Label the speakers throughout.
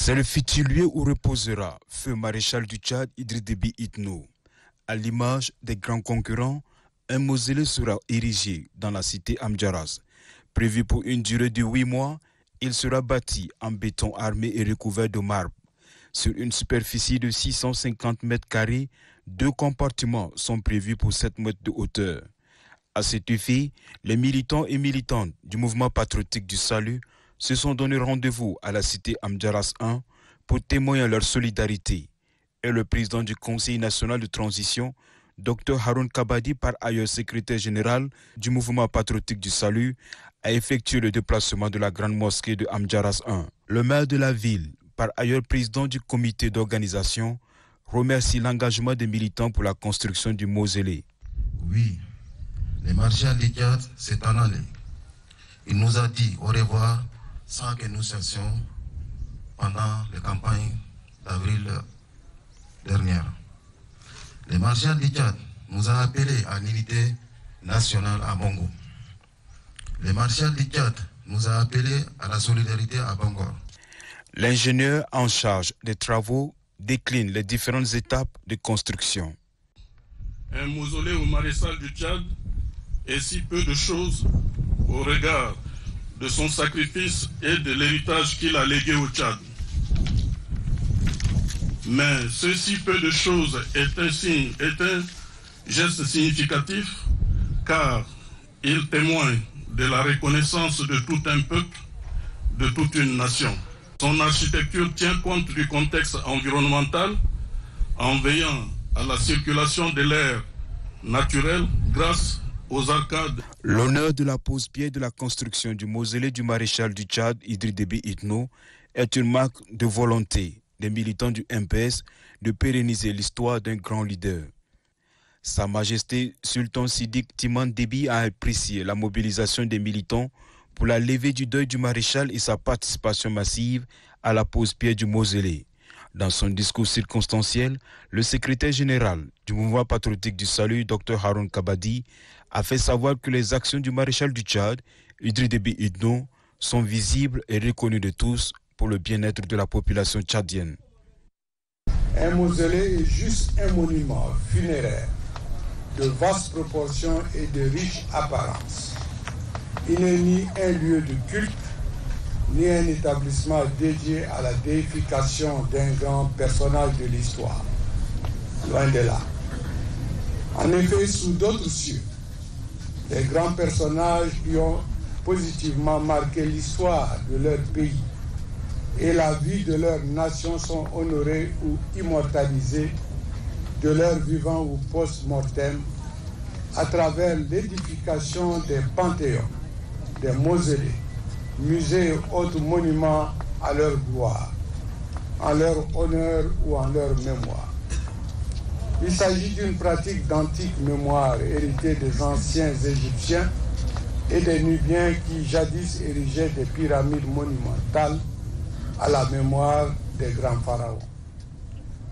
Speaker 1: C'est le futur lieu où reposera feu maréchal du Tchad Idriss Déby Itno. À l'image des grands concurrents, un mausolée sera érigé dans la cité Amdjaras. Prévu pour une durée de 8 mois, il sera bâti en béton armé et recouvert de marbre. Sur une superficie de 650 mètres carrés, 2 compartiments sont prévus pour 7 mètres de hauteur. À cet effet, les militants et militantes du mouvement patriotique du salut se sont donné rendez-vous à la cité Amdjaras 1 pour témoigner leur solidarité. Et le président du Conseil national de transition, Dr Haroun Kabadi, par ailleurs secrétaire général du mouvement patriotique du salut, a effectué le déplacement de la grande mosquée de Amdjaras 1. Le maire de la ville, par ailleurs président du comité d'organisation, remercie l'engagement des militants pour la construction du mausolée.
Speaker 2: Oui, le maréchal du Tchad s'est en allé. Il nous a dit au revoir sans que nous cessions pendant les campagnes d'avril dernière. Le maréchal du Tchad nous a appelés à l'unité nationale à Bongo. Le maréchal du Tchad nous a appelés à la solidarité à Bangor.
Speaker 1: L'ingénieur en charge des travaux décline les différentes étapes de construction.
Speaker 3: Un mausolée au maréchal du Tchad est si peu de choses au regard de son sacrifice et de l'héritage qu'il a légué au Tchad. Mais ce si peu de choses est un geste significatif car il témoigne de la reconnaissance de tout un peuple, de toute une nation. Son architecture tient compte du contexte environnemental en veillant à la circulation de l'air naturel grâce aux arcades.
Speaker 1: L'honneur de la pose-pied de la construction du mausolée du maréchal du Tchad, Idriss Déby Itno, est une marque de volonté des militants du MPS de pérenniser l'histoire d'un grand leader. Sa Majesté Sultan Sidik Timan Déby a apprécié la mobilisation des militants pour la levée du deuil du maréchal et sa participation massive à la pose-pied du mausolée. Dans son discours circonstanciel, le secrétaire général du mouvement patriotique du salut, Dr Haroun Kabadi, a fait savoir que les actions du maréchal du Tchad, Idriss Déby Itno, sont visibles et reconnues de tous pour le bien-être de la population tchadienne.
Speaker 4: Un mausolée est juste un monument funéraire de vastes proportions et de riche apparence. Il n'est ni un lieu de culte, ni un établissement dédié à la déification d'un grand personnage de l'histoire. Loin de là. En effet, sous d'autres cieux, les grands personnages qui ont positivement marqué l'histoire de leur pays et la vie de leur nation sont honorés ou immortalisés de leur vivant ou post-mortem à travers l'édification des panthéons, des mausolées, musées et autres monuments à leur gloire, en leur honneur ou en leur mémoire. Il s'agit d'une pratique d'antique mémoire héritée des anciens Égyptiens et des Nubiens qui jadis érigeaient des pyramides monumentales à la mémoire des grands pharaons.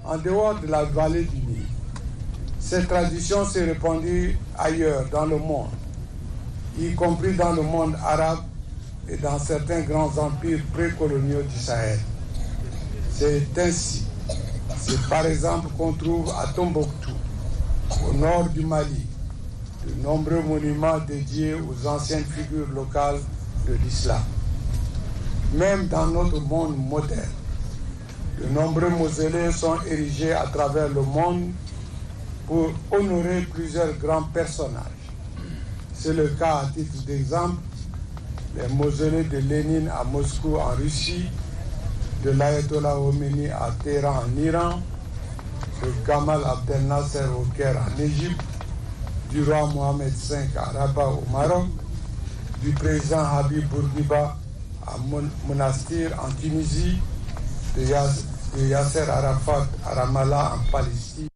Speaker 4: En dehors de la vallée du Nil, cette tradition s'est répandue ailleurs dans le monde, y compris dans le monde arabe et dans certains grands empires précoloniaux du Sahel. C'est ainsi, c'est par exemple qu'on trouve à Tombouctou, au nord du Mali, de nombreux monuments dédiés aux anciennes figures locales de l'islam. Même dans notre monde moderne, de nombreux mausolées sont érigés à travers le monde pour honorer plusieurs grands personnages. C'est le cas, à titre d'exemple, les mausolées de Lénine à Moscou en Russie, de l'Ayatollah Khomeini à Téhéran en Iran, de Gamal Abdel Nasser au Caire en Égypte, du roi Mohamed V à Rabat au Maroc, du président Habib Bourguiba à Monastir en Tunisie, de Yasser Arafat à Ramallah en Palestine.